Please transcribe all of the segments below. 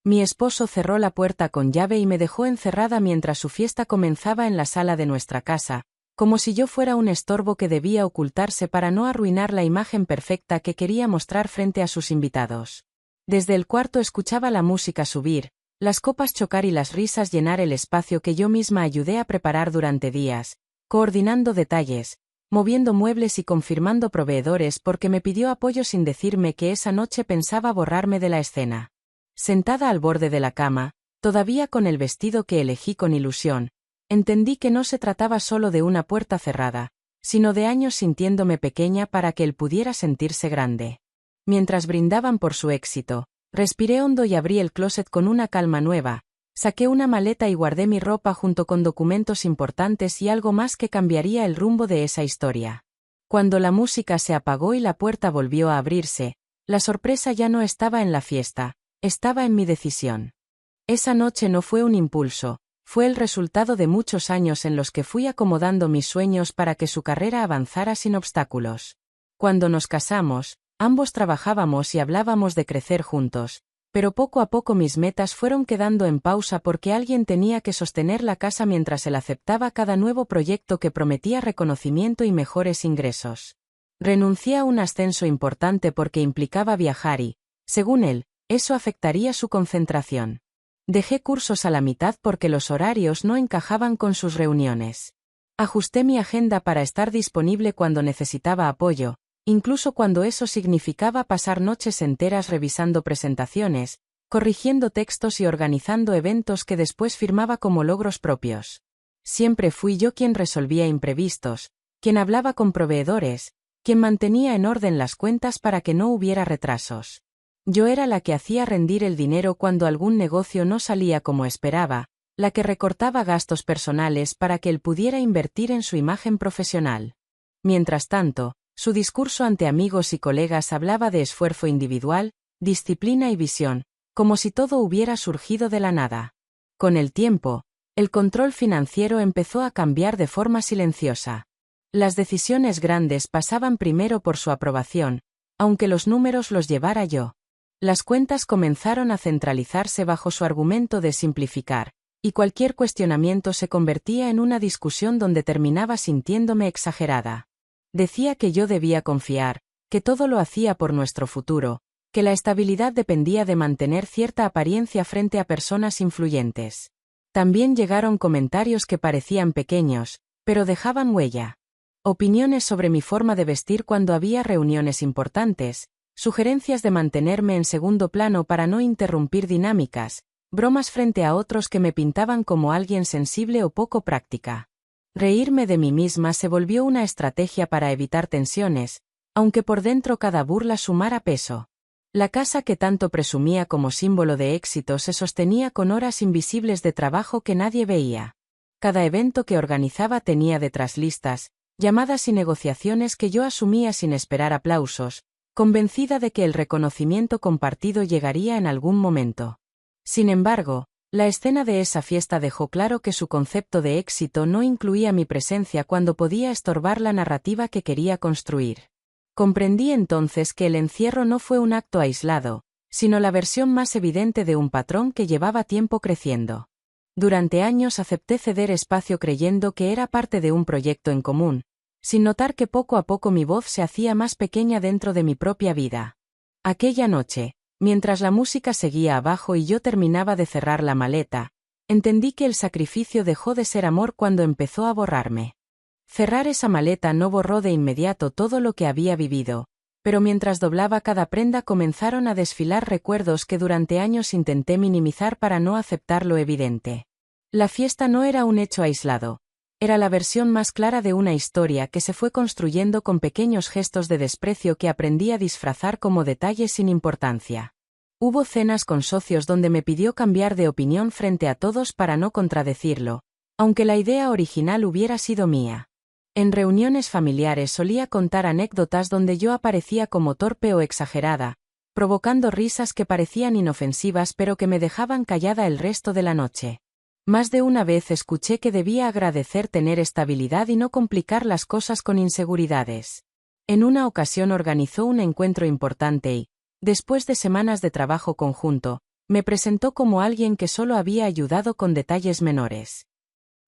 Mi esposo cerró la puerta con llave y me dejó encerrada mientras su fiesta comenzaba en la sala de nuestra casa, como si yo fuera un estorbo que debía ocultarse para no arruinar la imagen perfecta que quería mostrar frente a sus invitados. Desde el cuarto escuchaba la música subir, las copas chocar y las risas llenar el espacio que yo misma ayudé a preparar durante días, coordinando detalles, moviendo muebles y confirmando proveedores porque me pidió apoyo sin decirme que esa noche pensaba borrarme de la escena. Sentada al borde de la cama, todavía con el vestido que elegí con ilusión, entendí que no se trataba solo de una puerta cerrada, sino de años sintiéndome pequeña para que él pudiera sentirse grande. Mientras brindaban por su éxito, respiré hondo y abrí el closet con una calma nueva, saqué una maleta y guardé mi ropa junto con documentos importantes y algo más que cambiaría el rumbo de esa historia. Cuando la música se apagó y la puerta volvió a abrirse, la sorpresa ya no estaba en la fiesta, estaba en mi decisión. Esa noche no fue un impulso, fue el resultado de muchos años en los que fui acomodando mis sueños para que su carrera avanzara sin obstáculos. Cuando nos casamos, ambos trabajábamos y hablábamos de crecer juntos, pero poco a poco mis metas fueron quedando en pausa porque alguien tenía que sostener la casa mientras él aceptaba cada nuevo proyecto que prometía reconocimiento y mejores ingresos. Renuncié a un ascenso importante porque implicaba viajar y, según él, eso afectaría su concentración. Dejé cursos a la mitad porque los horarios no encajaban con sus reuniones. Ajusté mi agenda para estar disponible cuando necesitaba apoyo, incluso cuando eso significaba pasar noches enteras revisando presentaciones, corrigiendo textos y organizando eventos que después firmaba como logros propios. Siempre fui yo quien resolvía imprevistos, quien hablaba con proveedores, quien mantenía en orden las cuentas para que no hubiera retrasos. Yo era la que hacía rendir el dinero cuando algún negocio no salía como esperaba, la que recortaba gastos personales para que él pudiera invertir en su imagen profesional. Mientras tanto, su discurso ante amigos y colegas hablaba de esfuerzo individual, disciplina y visión, como si todo hubiera surgido de la nada. Con el tiempo, el control financiero empezó a cambiar de forma silenciosa. Las decisiones grandes pasaban primero por su aprobación, aunque los números los llevara yo. Las cuentas comenzaron a centralizarse bajo su argumento de simplificar, y cualquier cuestionamiento se convertía en una discusión donde terminaba sintiéndome exagerada. Decía que yo debía confiar, que todo lo hacía por nuestro futuro, que la estabilidad dependía de mantener cierta apariencia frente a personas influyentes. También llegaron comentarios que parecían pequeños, pero dejaban huella. Opiniones sobre mi forma de vestir cuando había reuniones importantes, sugerencias de mantenerme en segundo plano para no interrumpir dinámicas, bromas frente a otros que me pintaban como alguien sensible o poco práctica. Reírme de mí misma se volvió una estrategia para evitar tensiones, aunque por dentro cada burla sumara peso. La casa que tanto presumía como símbolo de éxito se sostenía con horas invisibles de trabajo que nadie veía. Cada evento que organizaba tenía detrás listas, llamadas y negociaciones que yo asumía sin esperar aplausos, convencida de que el reconocimiento compartido llegaría en algún momento. Sin embargo, la escena de esa fiesta dejó claro que su concepto de éxito no incluía mi presencia cuando podía estorbar la narrativa que quería construir. Comprendí entonces que el encierro no fue un acto aislado, sino la versión más evidente de un patrón que llevaba tiempo creciendo. Durante años acepté ceder espacio creyendo que era parte de un proyecto en común, sin notar que poco a poco mi voz se hacía más pequeña dentro de mi propia vida. Aquella noche, mientras la música seguía abajo y yo terminaba de cerrar la maleta, entendí que el sacrificio dejó de ser amor cuando empezó a borrarme. Cerrar esa maleta no borró de inmediato todo lo que había vivido, pero mientras doblaba cada prenda comenzaron a desfilar recuerdos que durante años intenté minimizar para no aceptar lo evidente. La fiesta no era un hecho aislado. Era la versión más clara de una historia que se fue construyendo con pequeños gestos de desprecio que aprendí a disfrazar como detalles sin importancia. Hubo cenas con socios donde me pidió cambiar de opinión frente a todos para no contradecirlo, aunque la idea original hubiera sido mía. En reuniones familiares solía contar anécdotas donde yo aparecía como torpe o exagerada, provocando risas que parecían inofensivas pero que me dejaban callada el resto de la noche. Más de una vez escuché que debía agradecer tener estabilidad y no complicar las cosas con inseguridades. En una ocasión organizó un encuentro importante y, después de semanas de trabajo conjunto, Me presentó como alguien que solo había ayudado con detalles menores.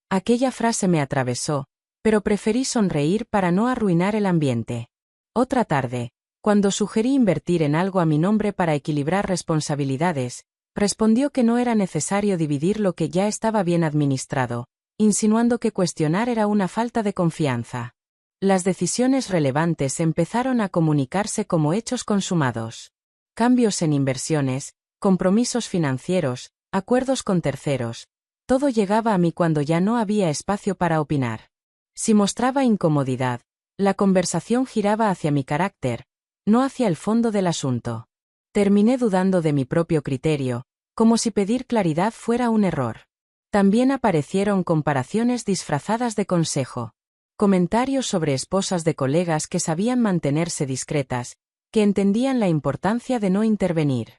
Aquella frase me atravesó, pero preferí sonreír para no arruinar el ambiente. Otra tarde, cuando sugerí invertir en algo a mi nombre para equilibrar responsabilidades, respondió que no era necesario dividir lo que ya estaba bien administrado, insinuando que cuestionar era una falta de confianza. Las decisiones relevantes empezaron a comunicarse como hechos consumados. Cambios en inversiones, compromisos financieros, acuerdos con terceros. Todo llegaba a mí cuando ya no había espacio para opinar. Si mostraba incomodidad, la conversación giraba hacia mi carácter, no hacia el fondo del asunto. Terminé dudando de mi propio criterio, como si pedir claridad fuera un error. También aparecieron comparaciones disfrazadas de consejo. Comentarios sobre esposas de colegas que sabían mantenerse discretas, que entendían la importancia de no intervenir.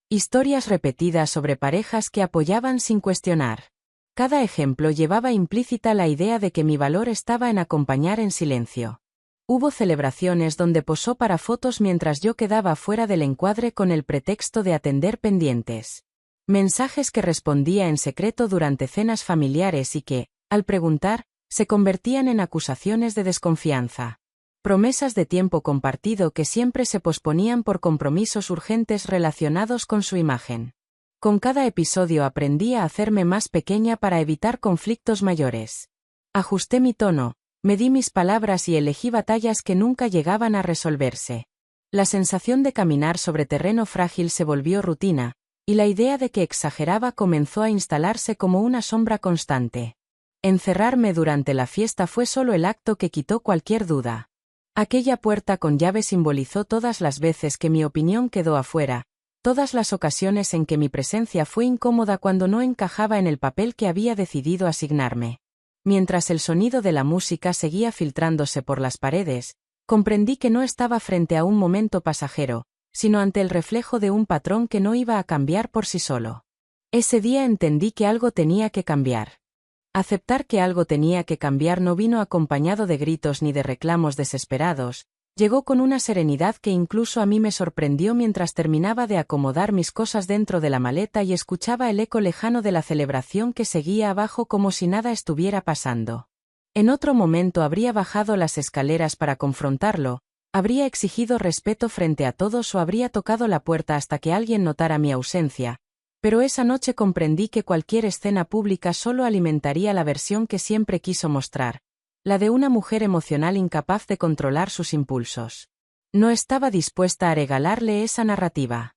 Historias repetidas sobre parejas que apoyaban sin cuestionar. Cada ejemplo llevaba implícita la idea de que mi valor estaba en acompañar en silencio. Hubo celebraciones donde posó para fotos mientras yo quedaba fuera del encuadre con el pretexto de atender pendientes. Mensajes que respondía en secreto durante cenas familiares y que, al preguntar, se convertían en acusaciones de desconfianza. Promesas de tiempo compartido que siempre se posponían por compromisos urgentes relacionados con su imagen. Con cada episodio aprendí a hacerme más pequeña para evitar conflictos mayores. Ajusté mi tono, medí mis palabras y elegí batallas que nunca llegaban a resolverse. La sensación de caminar sobre terreno frágil se volvió rutina, y la idea de que exageraba comenzó a instalarse como una sombra constante. Encerrarme durante la fiesta fue solo el acto que quitó cualquier duda. Aquella puerta con llave simbolizó todas las veces que mi opinión quedó afuera, todas las ocasiones en que mi presencia fue incómoda cuando no encajaba en el papel que había decidido asignarme. Mientras el sonido de la música seguía filtrándose por las paredes, comprendí que no estaba frente a un momento pasajero, sino ante el reflejo de un patrón que no iba a cambiar por sí solo. Ese día entendí que algo tenía que cambiar. Aceptar que algo tenía que cambiar no vino acompañado de gritos ni de reclamos desesperados, llegó con una serenidad que incluso a mí me sorprendió mientras terminaba de acomodar mis cosas dentro de la maleta y escuchaba el eco lejano de la celebración que seguía abajo como si nada estuviera pasando. En otro momento habría bajado las escaleras para confrontarlo, habría exigido respeto frente a todos o habría tocado la puerta hasta que alguien notara mi ausencia. Pero esa noche comprendí que cualquier escena pública solo alimentaría la versión que siempre quiso mostrar, la de una mujer emocional incapaz de controlar sus impulsos. No estaba dispuesta a regalarle esa narrativa.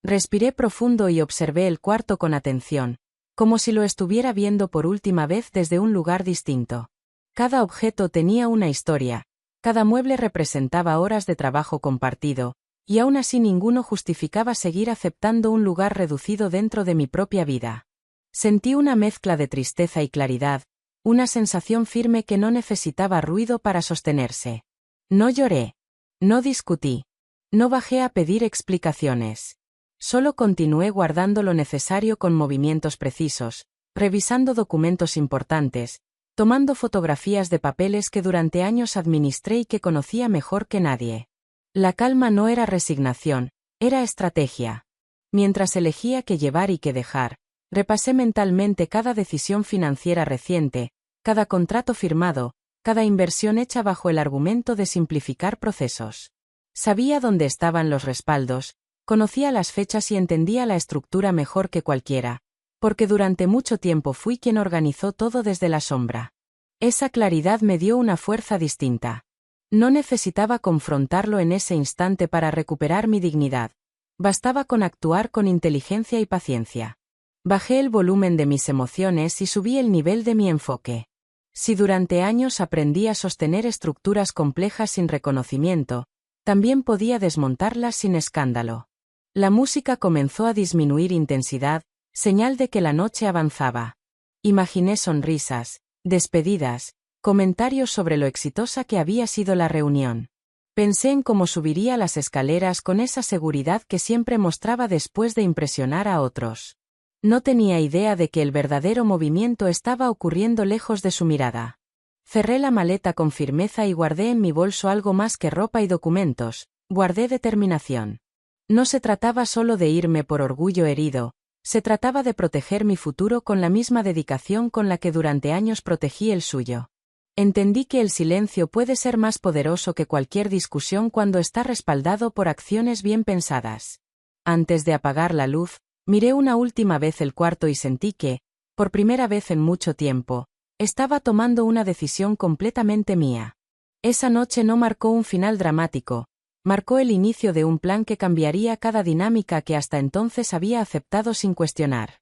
Respiré profundo y observé el cuarto con atención, como si lo estuviera viendo por última vez desde un lugar distinto. Cada objeto tenía una historia, cada mueble representaba horas de trabajo compartido, y aún así ninguno justificaba seguir aceptando un lugar reducido dentro de mi propia vida. Sentí una mezcla de tristeza y claridad, una sensación firme que no necesitaba ruido para sostenerse. No lloré. No discutí. No bajé a pedir explicaciones. Solo continué guardando lo necesario con movimientos precisos, revisando documentos importantes, tomando fotografías de papeles que durante años administré y que conocía mejor que nadie. La calma no era resignación, era estrategia. Mientras elegía qué llevar y qué dejar, repasé mentalmente cada decisión financiera reciente, cada contrato firmado, cada inversión hecha bajo el argumento de simplificar procesos. Sabía dónde estaban los respaldos, conocía las fechas y entendía la estructura mejor que cualquiera, porque durante mucho tiempo fui quien organizó todo desde la sombra. Esa claridad me dio una fuerza distinta. No necesitaba confrontarlo en ese instante para recuperar mi dignidad. Bastaba con actuar con inteligencia y paciencia. Bajé el volumen de mis emociones y subí el nivel de mi enfoque. Si durante años aprendí a sostener estructuras complejas sin reconocimiento, también podía desmontarlas sin escándalo. La música comenzó a disminuir intensidad, señal de que la noche avanzaba. Imaginé sonrisas, despedidas, comentarios sobre lo exitosa que había sido la reunión. Pensé en cómo subiría las escaleras con esa seguridad que siempre mostraba después de impresionar a otros. No tenía idea de que el verdadero movimiento estaba ocurriendo lejos de su mirada. Cerré la maleta con firmeza y guardé en mi bolso algo más que ropa y documentos, guardé determinación. No se trataba solo de irme por orgullo herido, Se trataba de proteger mi futuro con la misma dedicación con la que durante años protegí el suyo. Entendí que el silencio puede ser más poderoso que cualquier discusión cuando está respaldado por acciones bien pensadas. Antes de apagar la luz, miré una última vez el cuarto y sentí que, por primera vez en mucho tiempo, estaba tomando una decisión completamente mía. Esa noche no marcó un final dramático, marcó el inicio de un plan que cambiaría cada dinámica que hasta entonces había aceptado sin cuestionar.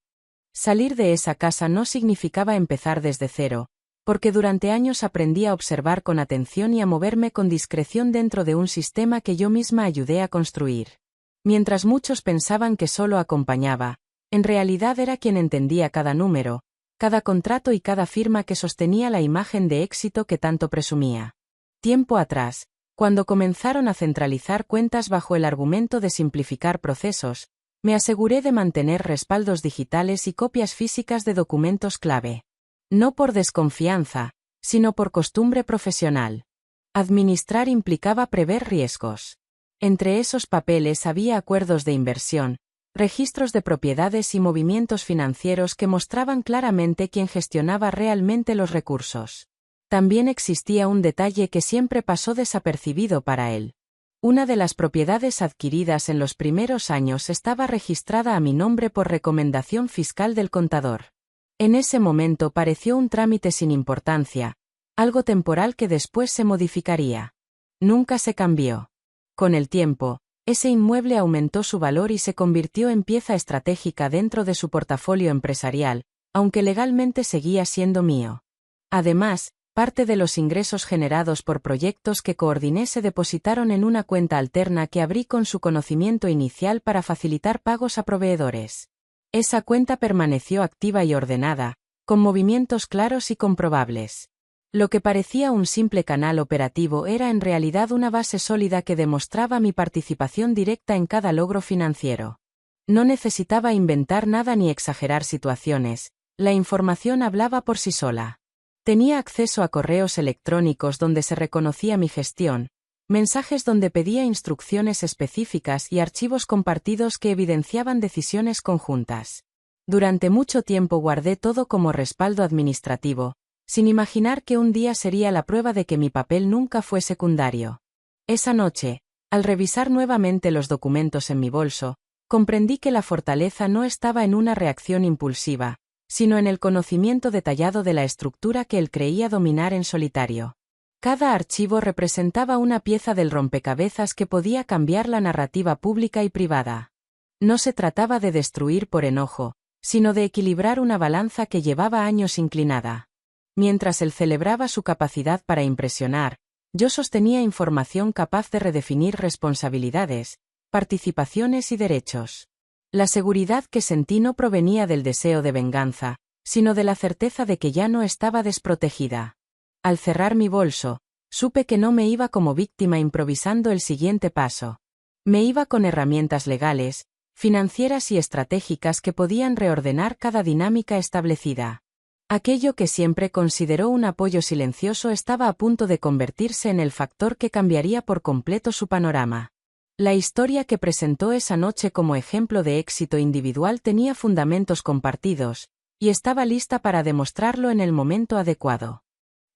Salir de esa casa no significaba empezar desde cero, porque durante años aprendí a observar con atención y a moverme con discreción dentro de un sistema que yo misma ayudé a construir. Mientras muchos pensaban que solo acompañaba, en realidad era quien entendía cada número, cada contrato y cada firma que sostenía la imagen de éxito que tanto presumía. Tiempo atrás, cuando comenzaron a centralizar cuentas bajo el argumento de simplificar procesos, me aseguré de mantener respaldos digitales y copias físicas de documentos clave. No por desconfianza, sino por costumbre profesional. Administrar implicaba prever riesgos. Entre esos papeles había acuerdos de inversión, registros de propiedades y movimientos financieros que mostraban claramente quién gestionaba realmente los recursos. También existía un detalle que siempre pasó desapercibido para él. Una de las propiedades adquiridas en los primeros años estaba registrada a mi nombre por recomendación fiscal del contador. En ese momento pareció un trámite sin importancia, algo temporal que después se modificaría. Nunca se cambió. Con el tiempo, ese inmueble aumentó su valor y se convirtió en pieza estratégica dentro de su portafolio empresarial, aunque legalmente seguía siendo mío. Además, parte de los ingresos generados por proyectos que coordiné se depositaron en una cuenta alterna que abrí con su conocimiento inicial para facilitar pagos a proveedores. Esa cuenta permaneció activa y ordenada, con movimientos claros y comprobables. Lo que parecía un simple canal operativo era en realidad una base sólida que demostraba mi participación directa en cada logro financiero. No necesitaba inventar nada ni exagerar situaciones, la información hablaba por sí sola. Tenía acceso a correos electrónicos donde se reconocía mi gestión, mensajes donde pedía instrucciones específicas y archivos compartidos que evidenciaban decisiones conjuntas. Durante mucho tiempo guardé todo como respaldo administrativo, sin imaginar que un día sería la prueba de que mi papel nunca fue secundario. Esa noche, al revisar nuevamente los documentos en mi bolso, comprendí que la fortaleza no estaba en una reacción impulsiva, sino en el conocimiento detallado de la estructura que él creía dominar en solitario. Cada archivo representaba una pieza del rompecabezas que podía cambiar la narrativa pública y privada. No se trataba de destruir por enojo, sino de equilibrar una balanza que llevaba años inclinada. Mientras él celebraba su capacidad para impresionar, yo sostenía información capaz de redefinir responsabilidades, participaciones y derechos. La seguridad que sentí no provenía del deseo de venganza, sino de la certeza de que ya no estaba desprotegida. Al cerrar mi bolso, supe que no me iba como víctima improvisando el siguiente paso. Me iba con herramientas legales, financieras y estratégicas que podían reordenar cada dinámica establecida. Aquello que siempre consideró un apoyo silencioso estaba a punto de convertirse en el factor que cambiaría por completo su panorama. La historia que presentó esa noche como ejemplo de éxito individual tenía fundamentos compartidos, y estaba lista para demostrarlo en el momento adecuado.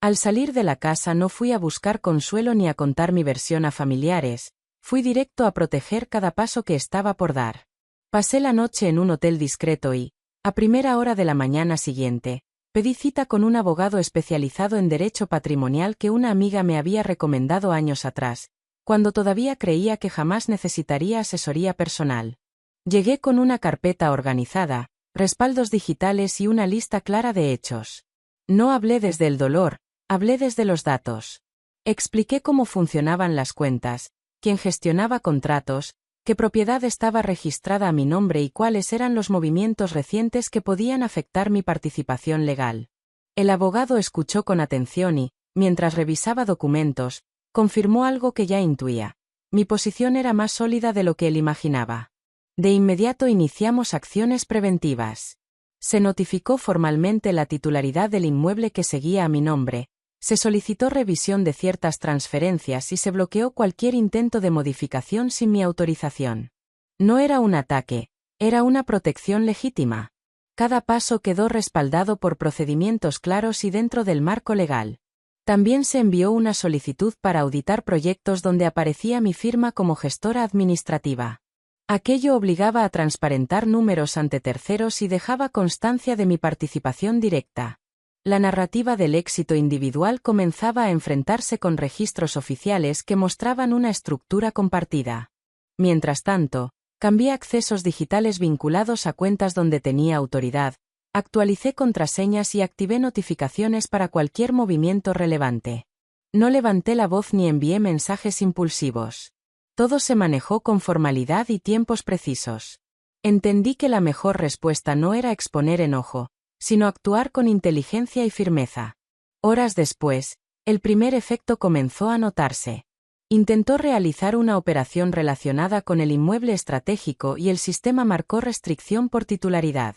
Al salir de la casa no fui a buscar consuelo ni a contar mi versión a familiares, fui directo a proteger cada paso que estaba por dar. Pasé la noche en un hotel discreto y, a primera hora de la mañana siguiente, pedí cita con un abogado especializado en derecho patrimonial que una amiga me había recomendado años atrás, cuando todavía creía que jamás necesitaría asesoría personal. Llegué con una carpeta organizada, respaldos digitales y una lista clara de hechos. No hablé desde el dolor, hablé desde los datos. Expliqué cómo funcionaban las cuentas, quién gestionaba contratos, qué propiedad estaba registrada a mi nombre y cuáles eran los movimientos recientes que podían afectar mi participación legal. El abogado escuchó con atención y, mientras revisaba documentos, confirmó algo que ya intuía. Mi posición era más sólida de lo que él imaginaba. De inmediato iniciamos acciones preventivas. Se notificó formalmente la titularidad del inmueble que seguía a mi nombre, se solicitó revisión de ciertas transferencias y se bloqueó cualquier intento de modificación sin mi autorización. No era un ataque, Era una protección legítima. Cada paso quedó respaldado por procedimientos claros y dentro del marco legal. También se envió una solicitud para auditar proyectos donde aparecía mi firma como gestora administrativa. Aquello obligaba a transparentar números ante terceros y dejaba constancia de mi participación directa. La narrativa del éxito individual comenzaba a enfrentarse con registros oficiales que mostraban una estructura compartida. Mientras tanto, cambié accesos digitales vinculados a cuentas donde tenía autoridad, actualicé contraseñas y activé notificaciones para cualquier movimiento relevante. No levanté la voz ni envié mensajes impulsivos. Todo se manejó con formalidad y tiempos precisos. Entendí que la mejor respuesta no era exponer enojo, sino actuar con inteligencia y firmeza. Horas después, el primer efecto comenzó a notarse. Intentó realizar una operación relacionada con el inmueble estratégico y el sistema marcó restricción por titularidad.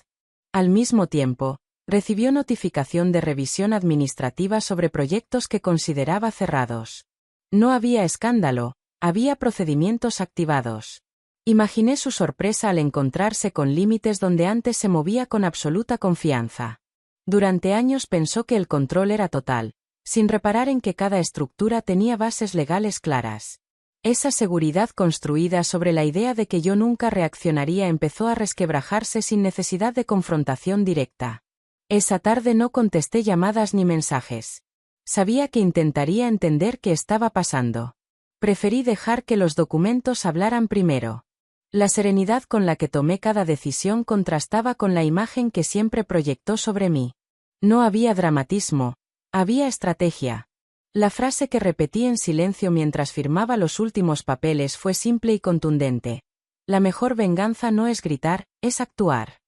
Al mismo tiempo, recibió notificación de revisión administrativa sobre proyectos que consideraba cerrados. No había escándalo, había procedimientos activados. Imaginé su sorpresa al encontrarse con límites donde antes se movía con absoluta confianza. Durante años pensó que el control era total, sin reparar en que cada estructura tenía bases legales claras. Esa seguridad construida sobre la idea de que yo nunca reaccionaría empezó a resquebrajarse sin necesidad de confrontación directa. Esa tarde no contesté llamadas ni mensajes. Sabía que intentaría entender qué estaba pasando. Preferí dejar que los documentos hablaran primero. La serenidad con la que tomé cada decisión contrastaba con la imagen que siempre proyectó sobre mí. No había dramatismo, había estrategia. La frase que repetí en silencio mientras firmaba los últimos papeles fue simple y contundente. La mejor venganza no es gritar, es actuar.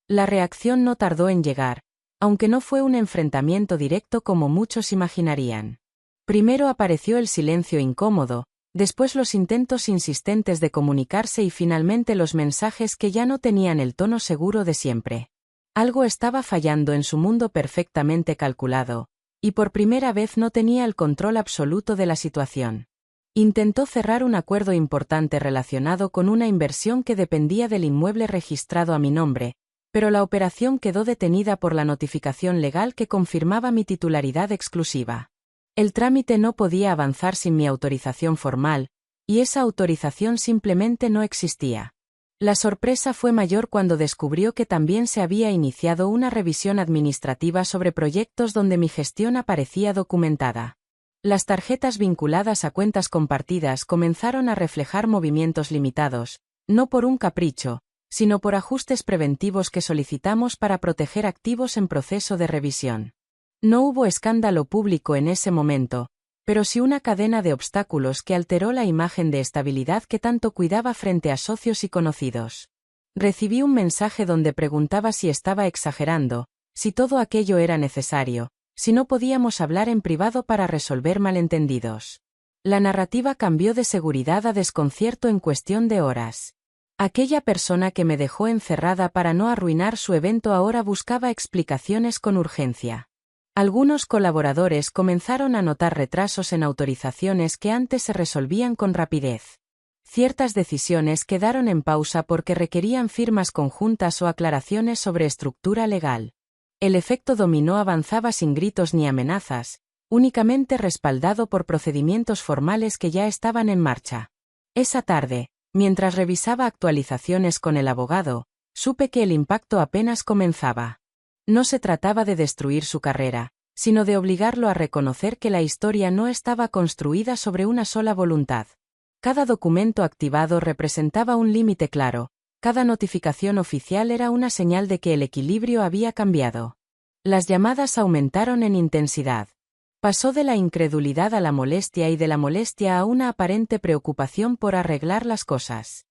La reacción no tardó en llegar, aunque no fue un enfrentamiento directo como muchos imaginarían. Primero apareció el silencio incómodo, después los intentos insistentes de comunicarse y finalmente los mensajes que ya no tenían el tono seguro de siempre. Algo estaba fallando en su mundo perfectamente calculado, y por primera vez no tenía el control absoluto de la situación. Intentó cerrar un acuerdo importante relacionado con una inversión que dependía del inmueble registrado a mi nombre, pero la operación quedó detenida por la notificación legal que confirmaba mi titularidad exclusiva. El trámite no podía avanzar sin mi autorización formal, y esa autorización simplemente no existía. La sorpresa fue mayor cuando descubrió que también se había iniciado una revisión administrativa sobre proyectos donde mi gestión aparecía documentada. Las tarjetas vinculadas a cuentas compartidas comenzaron a reflejar movimientos limitados, no por un capricho, sino por ajustes preventivos que solicitamos para proteger activos en proceso de revisión. No hubo escándalo público en ese momento, pero sí una cadena de obstáculos que alteró la imagen de estabilidad que tanto cuidaba frente a socios y conocidos. Recibí un mensaje donde preguntaba si estaba exagerando, si todo aquello era necesario, si no podíamos hablar en privado para resolver malentendidos. La narrativa cambió de seguridad a desconcierto en cuestión de horas. Aquella persona que me dejó encerrada para no arruinar su evento ahora buscaba explicaciones con urgencia. Algunos colaboradores comenzaron a notar retrasos en autorizaciones que antes se resolvían con rapidez. Ciertas decisiones quedaron en pausa porque requerían firmas conjuntas o aclaraciones sobre estructura legal. El efecto dominó avanzaba sin gritos ni amenazas, únicamente respaldado por procedimientos formales que ya estaban en marcha. Esa tarde, mientras revisaba actualizaciones con el abogado, supe que el impacto apenas comenzaba. No se trataba de destruir su carrera, sino de obligarlo a reconocer que la historia no estaba construida sobre una sola voluntad. Cada documento activado representaba un límite claro, cada notificación oficial era una señal de que el equilibrio había cambiado. Las llamadas aumentaron en intensidad. Pasó de la incredulidad a la molestia y de la molestia a una aparente preocupación por arreglar las cosas.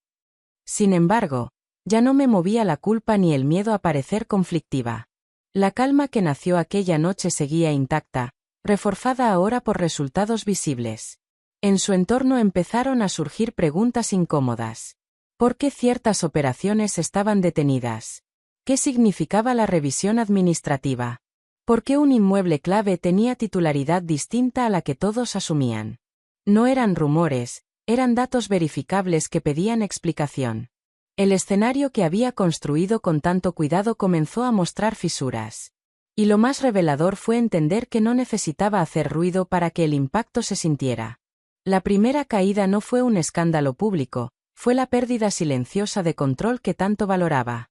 Sin embargo, ya no me movía la culpa ni el miedo a parecer conflictiva. La calma que nació aquella noche seguía intacta, reforzada ahora por resultados visibles. En su entorno empezaron a surgir preguntas incómodas. ¿Por qué ciertas operaciones estaban detenidas? ¿Qué significaba la revisión administrativa? ¿Por qué un inmueble clave tenía titularidad distinta a la que todos asumían? No eran rumores, eran datos verificables que pedían explicación. El escenario que había construido con tanto cuidado comenzó a mostrar fisuras. Y lo más revelador fue entender que no necesitaba hacer ruido para que el impacto se sintiera. La primera caída no fue un escándalo público, fue la pérdida silenciosa de control que tanto valoraba.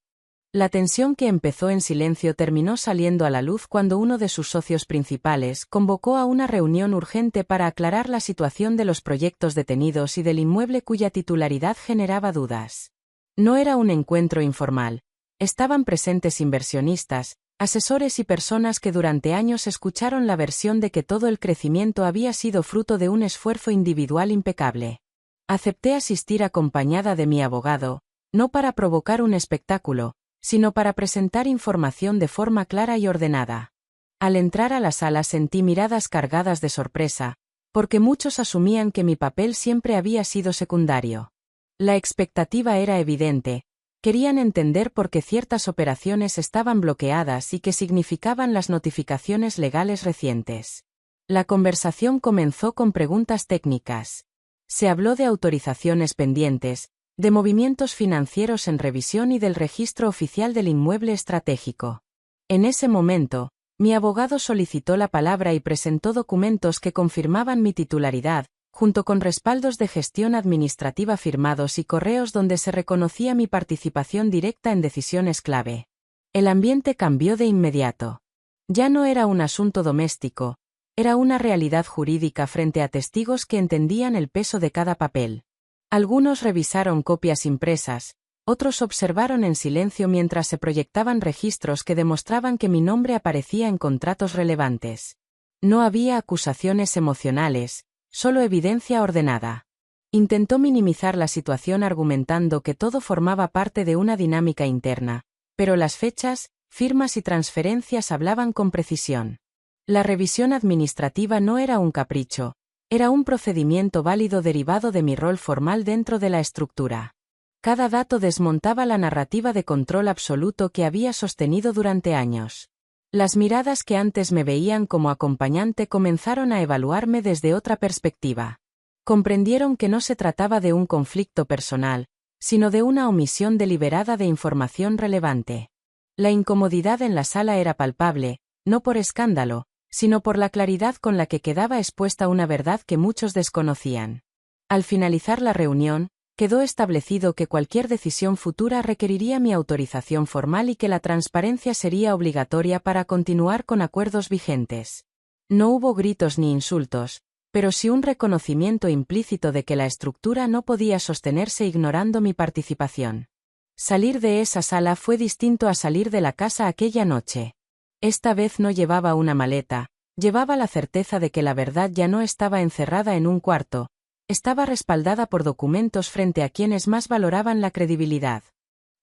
La tensión que empezó en silencio terminó saliendo a la luz cuando uno de sus socios principales convocó a una reunión urgente para aclarar la situación de los proyectos detenidos y del inmueble cuya titularidad generaba dudas. No era un encuentro informal. Estaban presentes inversionistas, asesores y personas que durante años escucharon la versión de que todo el crecimiento había sido fruto de un esfuerzo individual impecable. Acepté asistir acompañada de mi abogado, no para provocar un espectáculo, sino para presentar información de forma clara y ordenada. Al entrar a la sala sentí miradas cargadas de sorpresa, porque muchos asumían que mi papel siempre había sido secundario. La expectativa era evidente. Querían entender por qué ciertas operaciones estaban bloqueadas y qué significaban las notificaciones legales recientes. La conversación comenzó con preguntas técnicas. Se habló de autorizaciones pendientes, de movimientos financieros en revisión y del registro oficial del inmueble estratégico. En ese momento, mi abogado solicitó la palabra y presentó documentos que confirmaban mi titularidad, junto con respaldos de gestión administrativa firmados y correos donde se reconocía mi participación directa en decisiones clave. El ambiente cambió de inmediato. Ya no era un asunto doméstico, era una realidad jurídica frente a testigos que entendían el peso de cada papel. Algunos revisaron copias impresas, otros observaron en silencio mientras se proyectaban registros que demostraban que mi nombre aparecía en contratos relevantes. No había acusaciones emocionales, solo evidencia ordenada. Intentó minimizar la situación argumentando que todo formaba parte de una dinámica interna, pero las fechas, firmas y transferencias hablaban con precisión. La revisión administrativa no era un capricho. Era un procedimiento válido derivado de mi rol formal dentro de la estructura. Cada dato desmontaba la narrativa de control absoluto que había sostenido durante años. Las miradas que antes me veían como acompañante comenzaron a evaluarme desde otra perspectiva. Comprendieron que no se trataba de un conflicto personal, sino de una omisión deliberada de información relevante. La incomodidad en la sala era palpable, no por escándalo, sino por la claridad con la que quedaba expuesta una verdad que muchos desconocían. Al finalizar la reunión, quedó establecido que cualquier decisión futura requeriría mi autorización formal y que la transparencia sería obligatoria para continuar con acuerdos vigentes. No hubo gritos ni insultos, pero sí un reconocimiento implícito de que la estructura no podía sostenerse ignorando mi participación. Salir de esa sala fue distinto a salir de la casa aquella noche. Esta vez no llevaba una maleta, llevaba la certeza de que la verdad ya no estaba encerrada en un cuarto, estaba respaldada por documentos frente a quienes más valoraban la credibilidad.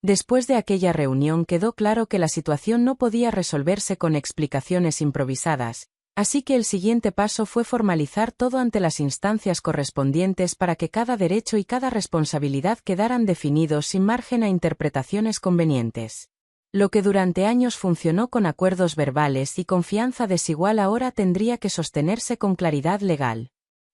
Después de aquella reunión quedó claro que la situación no podía resolverse con explicaciones improvisadas, así que el siguiente paso fue formalizar todo ante las instancias correspondientes para que cada derecho y cada responsabilidad quedaran definidos sin margen a interpretaciones convenientes. Lo que durante años funcionó con acuerdos verbales y confianza desigual ahora tendría que sostenerse con claridad legal.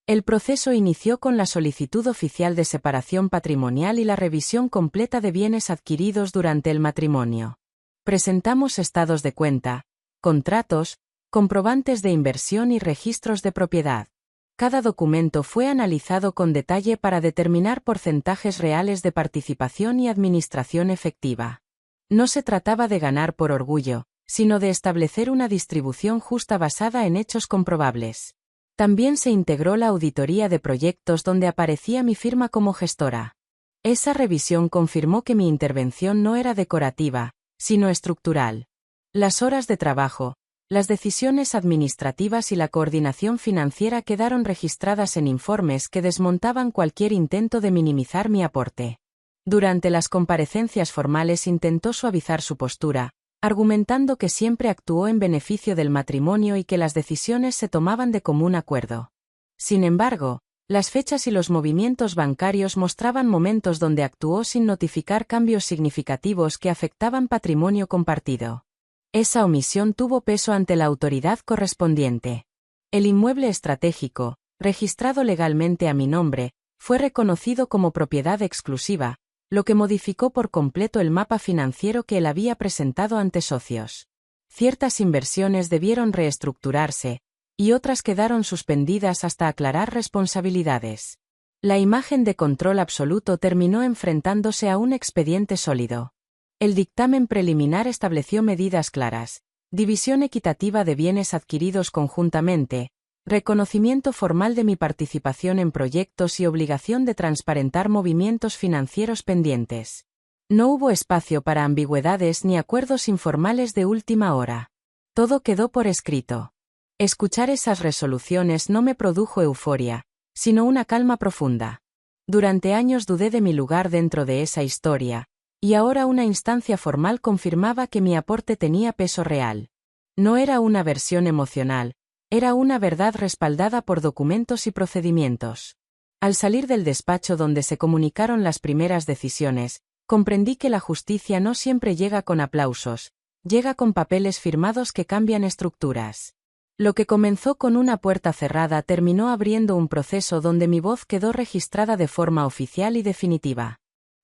El proceso inició con la solicitud oficial de separación patrimonial y la revisión completa de bienes adquiridos durante el matrimonio. Presentamos estados de cuenta, contratos, comprobantes de inversión y registros de propiedad. Cada documento fue analizado con detalle para determinar porcentajes reales de participación y administración efectiva. No se trataba de ganar por orgullo, sino de establecer una distribución justa basada en hechos comprobables. También se integró la auditoría de proyectos donde aparecía mi firma como gestora. Esa revisión confirmó que mi intervención no era decorativa, sino estructural. Las horas de trabajo, las decisiones administrativas y la coordinación financiera quedaron registradas en informes que desmontaban cualquier intento de minimizar mi aporte. Durante las comparecencias formales intentó suavizar su postura, argumentando que siempre actuó en beneficio del matrimonio y que las decisiones se tomaban de común acuerdo. Sin embargo, las fechas y los movimientos bancarios mostraban momentos donde actuó sin notificar cambios significativos que afectaban patrimonio compartido. Esa omisión tuvo peso ante la autoridad correspondiente. El inmueble estratégico, registrado legalmente a mi nombre, fue reconocido como propiedad exclusiva, lo que modificó por completo el mapa financiero que él había presentado ante socios. Ciertas inversiones debieron reestructurarse, y otras quedaron suspendidas hasta aclarar responsabilidades. La imagen de control absoluto terminó enfrentándose a un expediente sólido. El dictamen preliminar estableció medidas claras, división equitativa de bienes adquiridos conjuntamente, reconocimiento formal de mi participación en proyectos y obligación de transparentar movimientos financieros pendientes. No hubo espacio para ambigüedades ni acuerdos informales de última hora. Todo quedó por escrito. Escuchar esas resoluciones no me produjo euforia, sino una calma profunda. Durante años dudé de mi lugar dentro de esa historia, y ahora una instancia formal confirmaba que mi aporte tenía peso real. No era una versión emocional, era una verdad respaldada por documentos y procedimientos. Al salir del despacho donde se comunicaron las primeras decisiones, comprendí que la justicia no siempre llega con aplausos, llega con papeles firmados que cambian estructuras. Lo que comenzó con una puerta cerrada terminó abriendo un proceso donde mi voz quedó registrada de forma oficial y definitiva.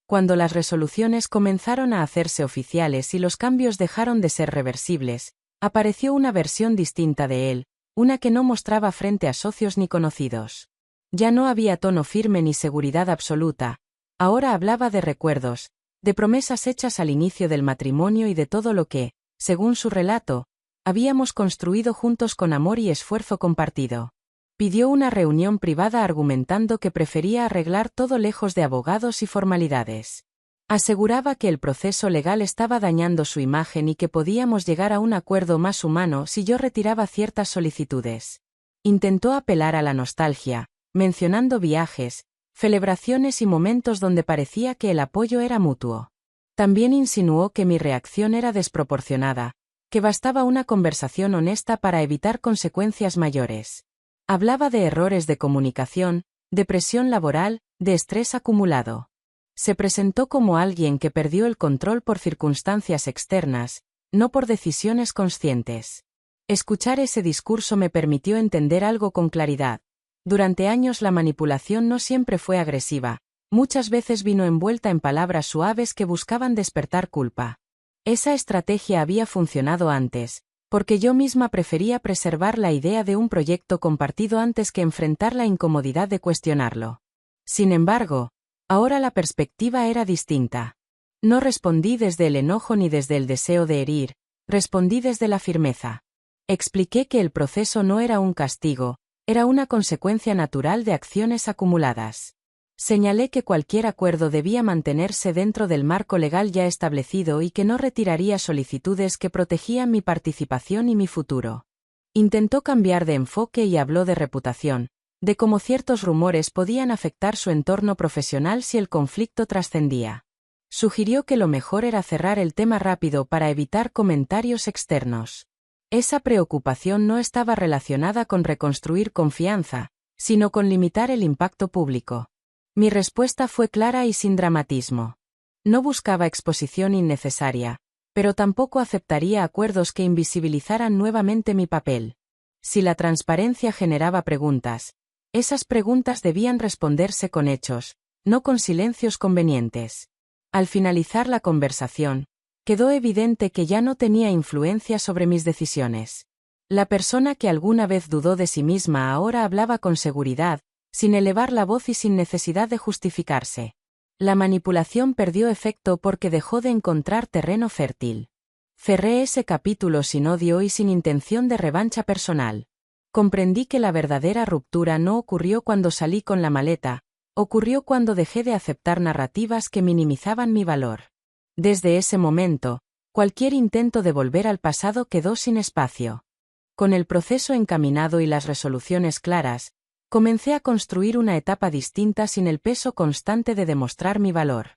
Cuando las resoluciones comenzaron a hacerse oficiales y los cambios dejaron de ser reversibles, apareció una versión distinta de él, una que no mostraba frente a socios ni conocidos. Ya no había tono firme ni seguridad absoluta, ahora hablaba de recuerdos, de promesas hechas al inicio del matrimonio y de todo lo que, según su relato, habíamos construido juntos con amor y esfuerzo compartido. Pidió una reunión privada argumentando que prefería arreglar todo lejos de abogados y formalidades. Aseguraba que el proceso legal estaba dañando su imagen y que podíamos llegar a un acuerdo más humano si yo retiraba ciertas solicitudes. Intentó apelar a la nostalgia, mencionando viajes, celebraciones y momentos donde parecía que el apoyo era mutuo. También insinuó que mi reacción era desproporcionada, que bastaba una conversación honesta para evitar consecuencias mayores. Hablaba de errores de comunicación, de presión laboral, de estrés acumulado. Se presentó como alguien que perdió el control por circunstancias externas, no por decisiones conscientes. Escuchar ese discurso me permitió entender algo con claridad. Durante años la manipulación no siempre fue agresiva, muchas veces vino envuelta en palabras suaves que buscaban despertar culpa. Esa estrategia había funcionado antes, porque yo misma prefería preservar la idea de un proyecto compartido antes que enfrentar la incomodidad de cuestionarlo. Sin embargo, ahora la perspectiva era distinta. No respondí desde el enojo ni desde el deseo de herir, respondí desde la firmeza. Expliqué que el proceso no era un castigo, era una consecuencia natural de acciones acumuladas. Señalé que cualquier acuerdo debía mantenerse dentro del marco legal ya establecido y que no retiraría solicitudes que protegían mi participación y mi futuro. Intentó cambiar de enfoque y habló de reputación, de cómo ciertos rumores podían afectar su entorno profesional si el conflicto trascendía. Sugirió que lo mejor era cerrar el tema rápido para evitar comentarios externos. Esa preocupación no estaba relacionada con reconstruir confianza, sino con limitar el impacto público. Mi respuesta fue clara y sin dramatismo. No buscaba exposición innecesaria, pero tampoco aceptaría acuerdos que invisibilizaran nuevamente mi papel. Si la transparencia generaba preguntas, esas preguntas debían responderse con hechos, no con silencios convenientes. Al finalizar la conversación, quedó evidente que ya no tenía influencia sobre mis decisiones. La persona que alguna vez dudó de sí misma ahora hablaba con seguridad, sin elevar la voz y sin necesidad de justificarse. La manipulación perdió efecto porque dejó de encontrar terreno fértil. Cerré ese capítulo sin odio y sin intención de revancha personal. Comprendí que la verdadera ruptura no ocurrió cuando salí con la maleta, ocurrió cuando dejé de aceptar narrativas que minimizaban mi valor. Desde ese momento, cualquier intento de volver al pasado quedó sin espacio. Con el proceso encaminado y las resoluciones claras, comencé a construir una etapa distinta sin el peso constante de demostrar mi valor.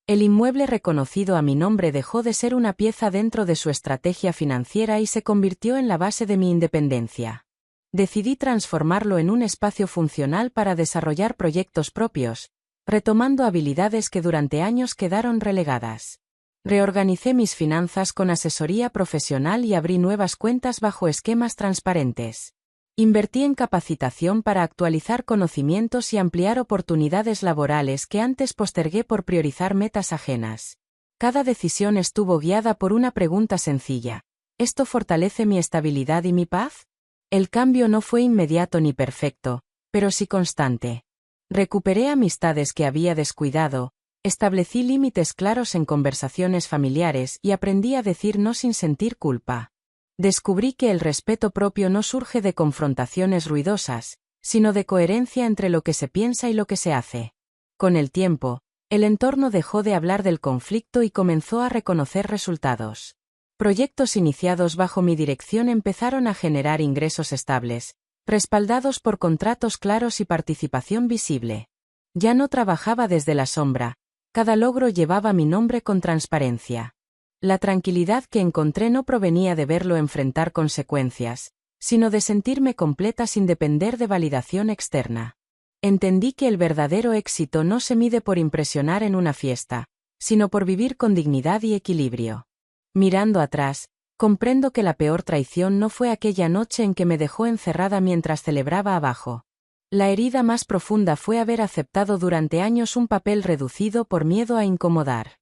El inmueble reconocido a mi nombre dejó de ser una pieza dentro de su estrategia financiera y se convirtió en la base de mi independencia. Decidí transformarlo en un espacio funcional para desarrollar proyectos propios, retomando habilidades que durante años quedaron relegadas. Reorganicé mis finanzas con asesoría profesional y abrí nuevas cuentas bajo esquemas transparentes. Invertí en capacitación para actualizar conocimientos y ampliar oportunidades laborales que antes postergué por priorizar metas ajenas. Cada decisión estuvo guiada por una pregunta sencilla: ¿esto fortalece mi estabilidad y mi paz? El cambio no fue inmediato ni perfecto, pero sí constante. Recuperé amistades que había descuidado, establecí límites claros en conversaciones familiares y aprendí a decir no sin sentir culpa. Descubrí que el respeto propio no surge de confrontaciones ruidosas, sino de coherencia entre lo que se piensa y lo que se hace. Con el tiempo, el entorno dejó de hablar del conflicto y comenzó a reconocer resultados. Proyectos iniciados bajo mi dirección empezaron a generar ingresos estables, respaldados por contratos claros y participación visible. Ya no trabajaba desde la sombra, cada logro llevaba mi nombre con transparencia. La tranquilidad que encontré no provenía de verlo enfrentar consecuencias, sino de sentirme completa sin depender de validación externa. Entendí que el verdadero éxito no se mide por impresionar en una fiesta, sino por vivir con dignidad y equilibrio. Mirando atrás, comprendo que la peor traición no fue aquella noche en que me dejó encerrada mientras celebraba abajo. La herida más profunda fue haber aceptado durante años un papel reducido por miedo a incomodar.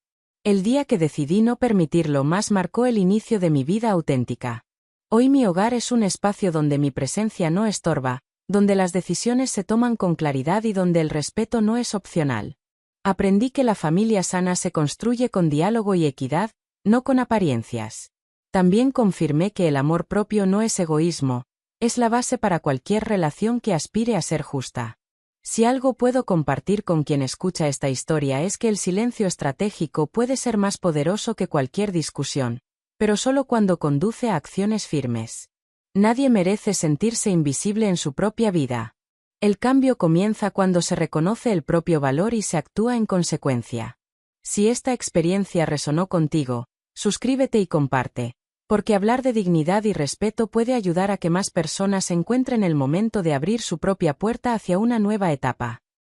El día que decidí no permitirlo más marcó el inicio de mi vida auténtica. Hoy mi hogar es un espacio donde mi presencia no estorba, donde las decisiones se toman con claridad y donde el respeto no es opcional. Aprendí que la familia sana se construye con diálogo y equidad, no con apariencias. También confirmé que el amor propio no es egoísmo, es la base para cualquier relación que aspire a ser justa. Si algo puedo compartir con quien escucha esta historia es que el silencio estratégico puede ser más poderoso que cualquier discusión, pero solo cuando conduce a acciones firmes. Nadie merece sentirse invisible en su propia vida. El cambio comienza cuando se reconoce el propio valor y se actúa en consecuencia. Si esta experiencia resonó contigo, suscríbete y comparte, porque hablar de dignidad y respeto puede ayudar a que más personas encuentren el momento de abrir su propia puerta hacia una nueva etapa.